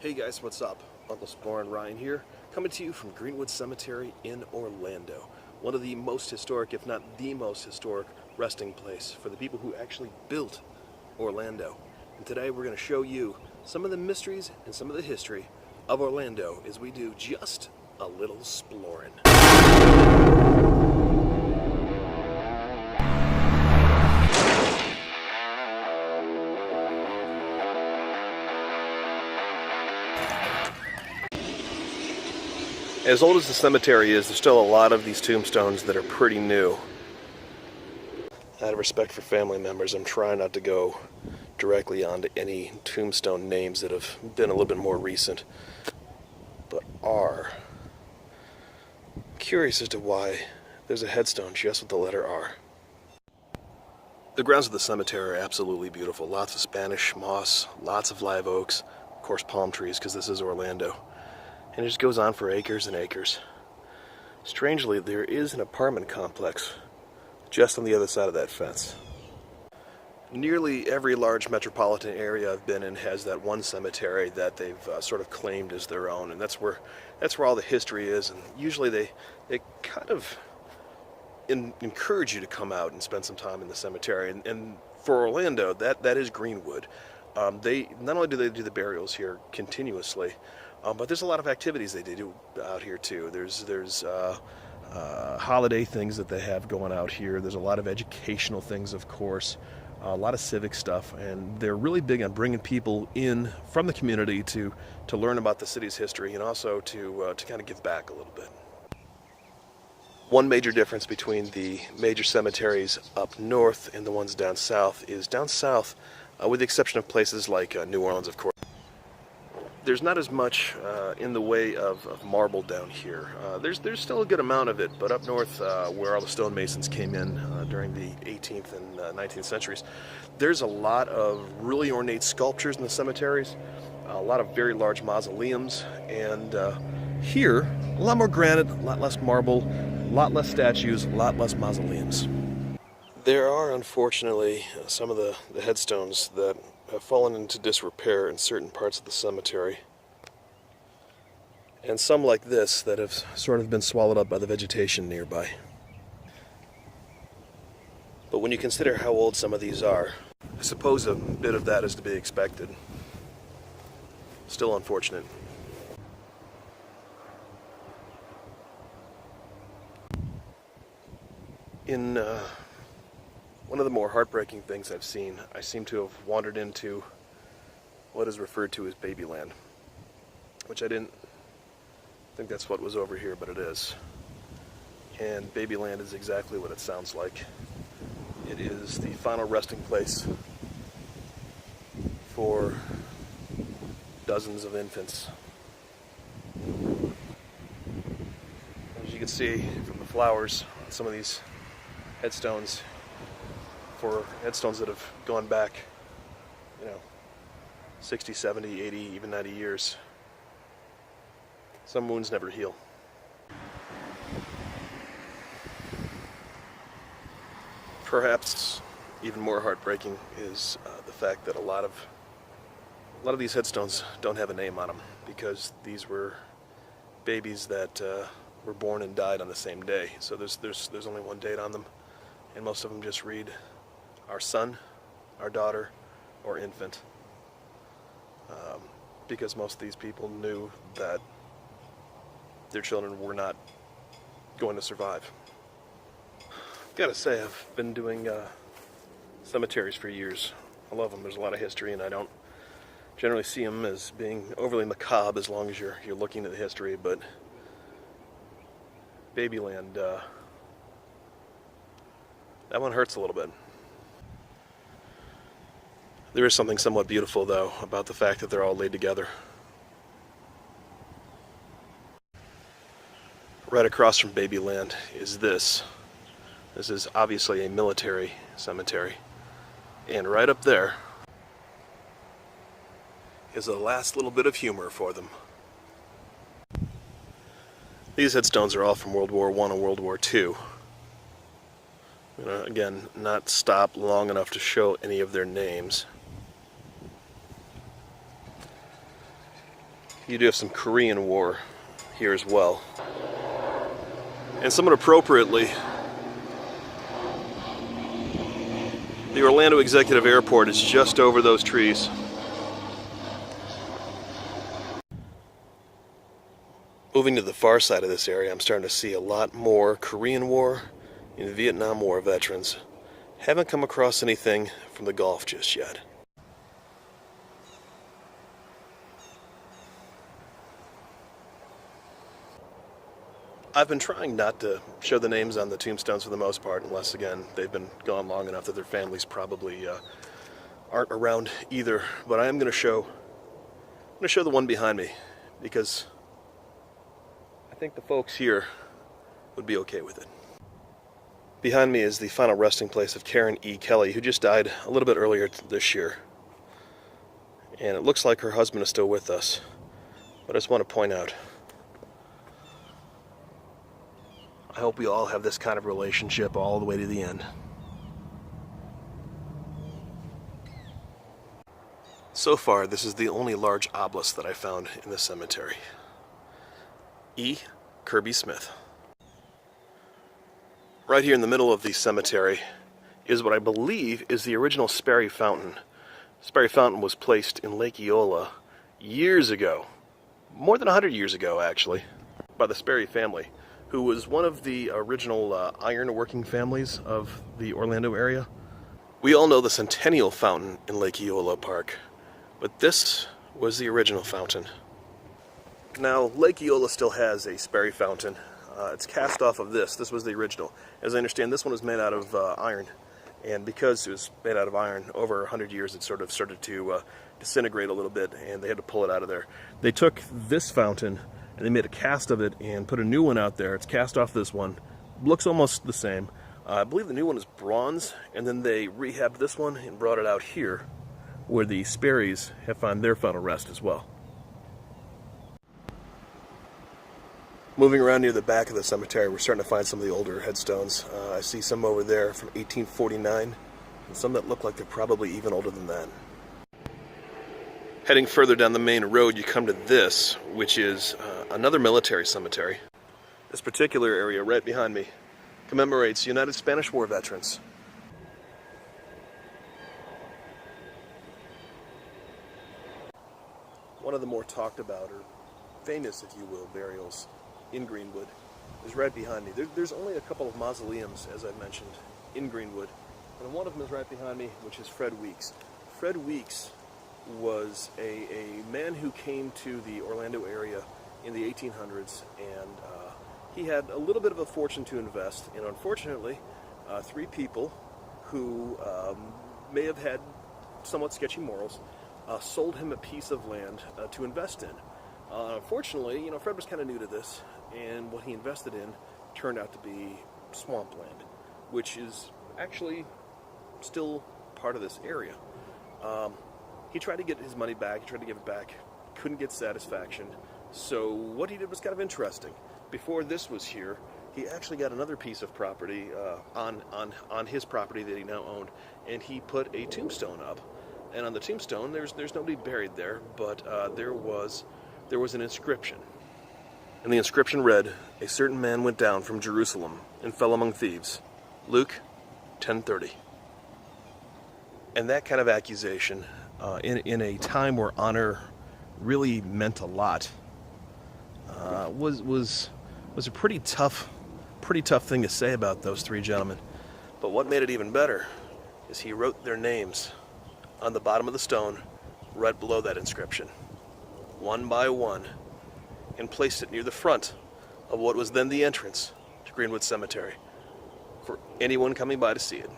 Hey guys, what's up? Uncle Splorin Ryan here, coming to you from Greenwood Cemetery in Orlando. One of the most historic, if not the most historic, resting place for the people who actually built Orlando. And today we're going to show you some of the mysteries and some of the history of Orlando as we do just a little Splorin. As old as the cemetery is, there's still a lot of these tombstones that are pretty new. Out of respect for family members, I'm trying not to go directly onto any tombstone names that have been a little bit more recent, but are curious as to why there's a headstone just with the letter R. The grounds of the cemetery are absolutely beautiful. Lots of Spanish moss, lots of live oaks, of course palm trees because this is Orlando. And it just goes on for acres and acres. Strangely, there is an apartment complex just on the other side of that fence. Nearly every large metropolitan area I've been in has that one cemetery that they've sort of claimed as their own, and that's where all the history is. And usually they kind of encourage you to come out and spend some time in the cemetery. And for Orlando, that is Greenwood. They not only do they do the burials here continuously, but there's a lot of activities they do out here too. There's holiday things that they have going out here. There's a lot of educational things, of course, a lot of civic stuff, and they're really big on bringing people in from the community to learn about the city's history and also to kind of give back a little bit. One major difference between the major cemeteries up north and the ones down south is down south, with the exception of places like New Orleans, of course, there's not as much in the way of marble down here. There's still a good amount of it, but up north, where all the stonemasons came in during the 18th and 19th centuries, there's a lot of really ornate sculptures in the cemeteries, a lot of very large mausoleums, and here, a lot more granite, a lot less marble, a lot less statues, a lot less mausoleums. There are, unfortunately, some of the headstones that have fallen into disrepair in certain parts of the cemetery, and some like this that have sort of been swallowed up by the vegetation nearby. But when you consider how old some of these are, I suppose a bit of that is to be expected. Still unfortunate. In one of the more heartbreaking things I've seen, I seem to have wandered into what is referred to as babyland, which I didn't think that's what was over here, but it is. And babyland is exactly what it sounds like. It is the final resting place for dozens of infants. As you can see from the flowers on some of these headstones, for headstones that have gone back, 60, 70, 80, even 90 years. Some wounds never heal. Perhaps even more heartbreaking is the fact that a lot of these headstones don't have a name on them, because these were babies that were born and died on the same day. So there's only one date on them, and most of them just read our son, our daughter, or infant, because most of these people knew that their children were not going to survive. I've got to say, I've been doing cemeteries for years. I love them. There's a lot of history, and I don't generally see them as being overly macabre as long as you're looking at the history, but babyland, that one hurts a little bit. There is something somewhat beautiful, though, about the fact that they're all laid together. Right across from babyland is this. This is obviously a military cemetery. And right up there is the last little bit of humor for them. These headstones are all from World War I and World War II. Again, not stop long enough to show any of their names. you do have some Korean War here as well. And somewhat appropriately, the Orlando Executive Airport is just over those trees. Moving to the far side of this area, I'm starting to see a lot more Korean War and Vietnam War veterans. Haven't come across anything from the Gulf just yet. I've been trying not to show the names on the tombstones for the most part, unless, again, they've been gone long enough that their families probably aren't around either. But I am going to show the one behind me, because I think the folks here would be okay with it. Behind me is the final resting place of Karen E. Kelly, who just died a little bit earlier this year. And it looks like her husband is still with us. But I just want to point out, I hope we all have this kind of relationship all the way to the end. So far, this is the only large obelisk that I found in the cemetery. E. Kirby Smith. Right here in the middle of the cemetery is what I believe is the original Sperry fountain. Sperry fountain was placed in Lake Eola years ago, more than 100 years ago actually, by the Sperry family, who was one of the original iron-working families of the Orlando area. We all know the Centennial Fountain in Lake Eola Park, but this was the original fountain. Now, Lake Eola still has a Sperry fountain. It's cast off of this. This was the original. As I understand, this one was made out of iron, and because it was made out of iron, over 100 years it sort of started to disintegrate a little bit, and they had to pull it out of there. They took this fountain and they made a cast of it and put a new one out there. It's cast off this one. Looks almost the same. I believe the new one is bronze, and then they rehabbed this one and brought it out here, where the Sperrys have found their final rest as well. Moving around near the back of the cemetery, we're starting to find some of the older headstones. I see some over there from 1849, and some that look like they're probably even older than that. Heading further down the main road, you come to this, which is another military cemetery. This particular area right behind me commemorates United Spanish War veterans. One of the more talked about, or famous, if you will, burials in Greenwood is right behind me. There's only a couple of mausoleums, as I mentioned, in Greenwood, and one of them is right behind me, which is Fred Weeks. Fred Weeks was a man who came to the Orlando area in the 1800s, and he had a little bit of a fortune to invest, and unfortunately, three people who may have had somewhat sketchy morals sold him a piece of land to invest in. Unfortunately, Fred was kind of new to this, and what he invested in turned out to be swampland, which is actually still part of this area. He tried to get his money back, he tried to give it back, couldn't get satisfaction, so what he did was kind of interesting. Before this was here, he actually got another piece of property on his property that he now owned, and he put a tombstone up. And on the tombstone, there's nobody buried there, but there was an inscription. And the inscription read, "A certain man went down from Jerusalem and fell among thieves." Luke 10:30. And that kind of accusation, in a time where honor really meant a lot, was a pretty tough thing to say about those three gentlemen. But what made it even better is he wrote their names on the bottom of the stone right below that inscription, one by one, and placed it near the front of what was then the entrance to Greenwood Cemetery for anyone coming by to see it.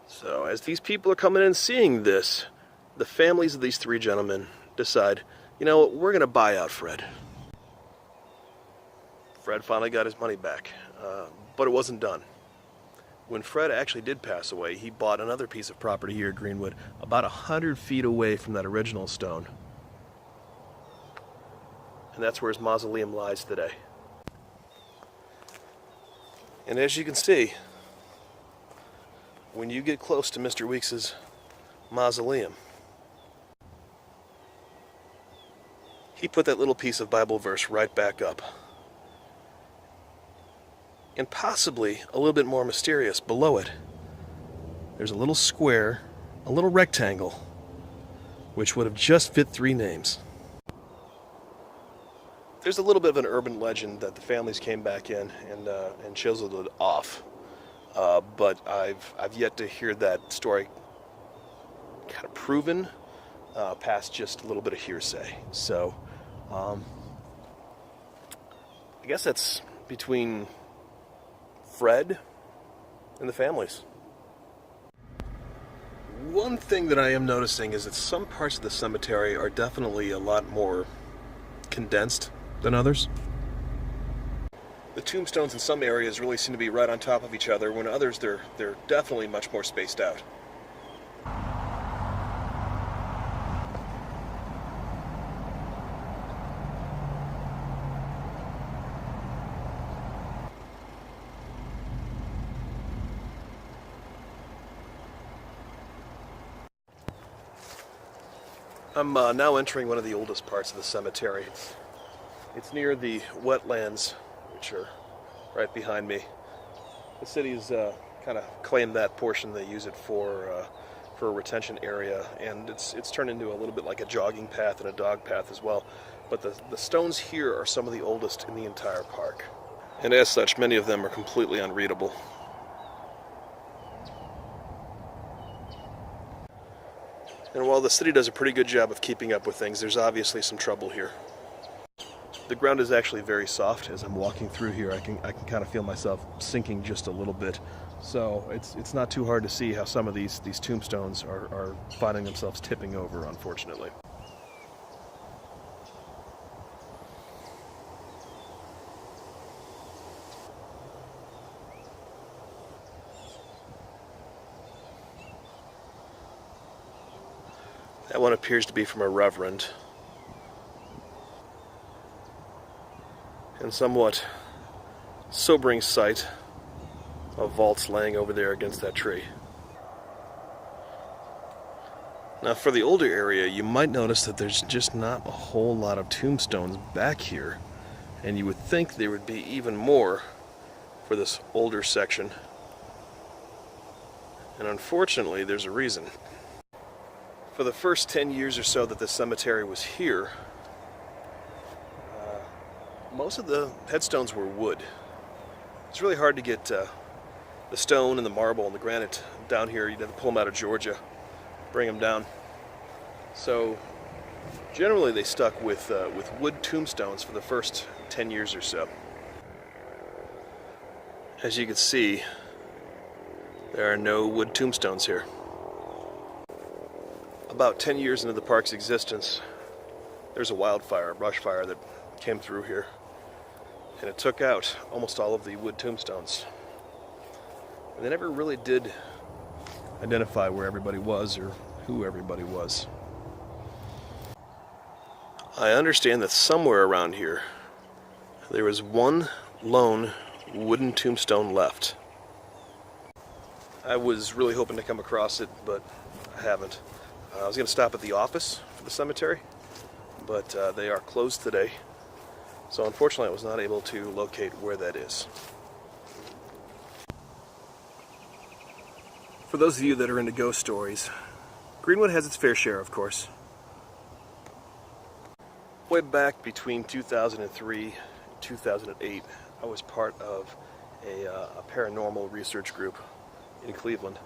So as these people are coming in seeing this, the families of these three gentlemen decide, you know what, we're going to buy out Fred. Fred finally got his money back, but it wasn't done. When Fred actually did pass away, he bought another piece of property here at Greenwood, about 100 feet away from that original stone. And that's where his mausoleum lies today. And as you can see, when you get close to Mr. Weeks's mausoleum, He put that little piece of Bible verse right back up. And possibly a little bit more mysterious below it, there's a little square, a little rectangle, which would have just fit 3 names. There's a little bit of an urban legend that the families came back in and chiseled it off, but I've yet to hear that story kind of proven past just a little bit of hearsay. So I guess that's between Fred and the families. One thing that I am noticing is that some parts of the cemetery are definitely a lot more condensed than others. The tombstones in some areas really seem to be right on top of each other, when others they're definitely much more spaced out. I'm now entering one of the oldest parts of the cemetery. It's near the wetlands, which are right behind me. The city's kind of claimed that portion. They use it for a retention area, and it's turned into a little bit like a jogging path and a dog path as well. But the stones here are some of the oldest in the entire park, and as such, many of them are completely unreadable. And while the city does a pretty good job of keeping up with things, there's obviously some trouble here. The ground is actually very soft. As I'm walking through here, I can kind of feel myself sinking just a little bit. So it's not too hard to see how some of these tombstones are finding themselves tipping over, unfortunately. That one appears to be from a reverend. And somewhat sobering sight of vaults laying over there against that tree. Now for the older area, you might notice that there's just not a whole lot of tombstones back here, and you would think there would be even more for this older section. And unfortunately, there's a reason. For the first 10 years or so that this cemetery was here, most of the headstones were wood. It's really hard to get the stone and the marble and the granite down here. You'd have to pull them out of Georgia, bring them down. So generally they stuck with wood tombstones for the first 10 years or so. As you can see, there are no wood tombstones here. About 10 years into the park's existence, there's a wildfire, a brush fire that came through here, and it took out almost all of the wood tombstones. And they never really did identify where everybody was or who everybody was. I understand that somewhere around here there was one lone wooden tombstone left. I was really hoping to come across it, but I haven't. I was going to stop at the office for the cemetery, but they are closed today. So unfortunately I was not able to locate where that is. For those of you that are into ghost stories, Greenwood has its fair share, of course. Way back between 2003 and 2008, I was part of a paranormal research group in Cleveland.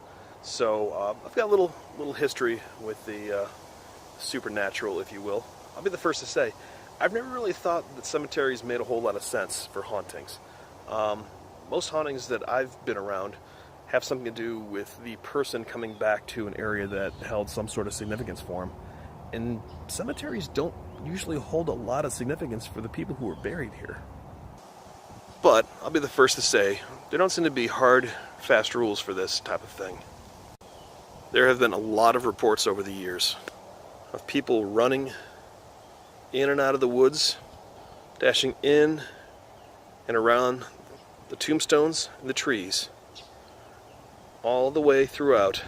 So I've got a little history with the supernatural, if you will. I'll be the first to say, I've never really thought that cemeteries made a whole lot of sense for hauntings. Most hauntings that I've been around have something to do with the person coming back to an area that held some sort of significance for him. And cemeteries don't usually hold a lot of significance for the people who were buried here. But I'll be the first to say, there don't seem to be hard, fast rules for this type of thing. There have been a lot of reports over the years of people running in and out of the woods, dashing in and around the tombstones and the trees, all the way throughout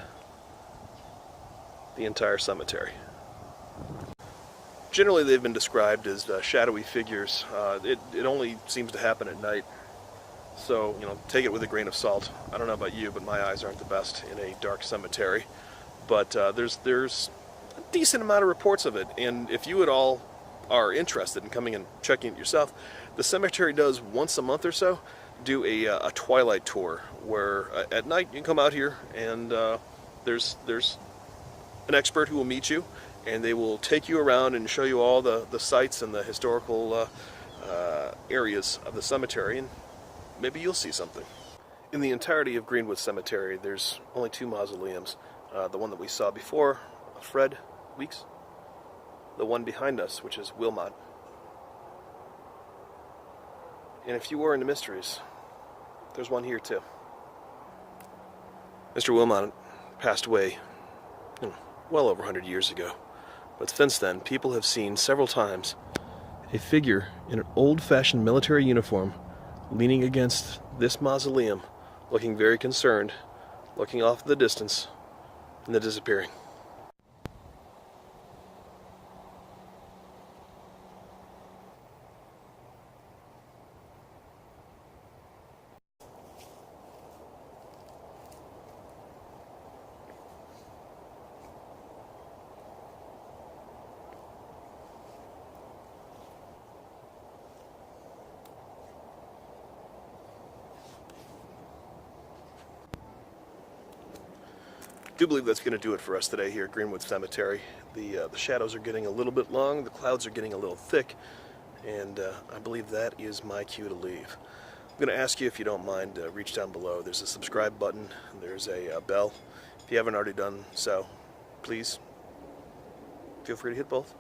the entire cemetery. Generally, they've been described as shadowy figures. It only seems to happen at night. So, take it with a grain of salt. I don't know about you, but my eyes aren't the best in a dark cemetery. But there's a decent amount of reports of it. And if you at all are interested in coming and checking it yourself, the cemetery does once a month or so do a twilight tour where at night you can come out here and there's an expert who will meet you, and they will take you around and show you all the sites and the historical areas of the cemetery, and maybe you'll see something. In the entirety of Greenwood Cemetery, there's only 2 mausoleums. The one that we saw before, Fred Weeks. The one behind us, which is Wilmot. And if you were into mysteries, there's one here too. Mr. Wilmot passed away well over 100 years ago. But since then, people have seen several times a figure in an old-fashioned military uniform leaning against this mausoleum, looking very concerned, looking off in the distance, and then disappearing. I do believe that's going to do it for us today here at Greenwood Cemetery. The shadows are getting a little bit long, the clouds are getting a little thick, and I believe that is my cue to leave. I'm going to ask you, if you don't mind, reach down below. There's a subscribe button, there's a bell. If you haven't already done so, please feel free to hit both.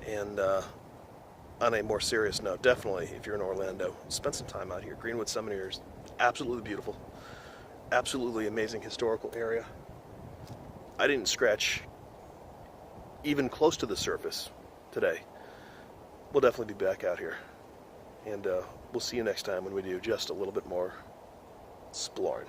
And on a more serious note, definitely, if you're in Orlando, spend some time out here. Greenwood Cemetery is absolutely beautiful, absolutely amazing historical area. I didn't scratch even close to the surface today. We'll definitely be back out here. And we'll see you next time when we do just a little bit more Splorin.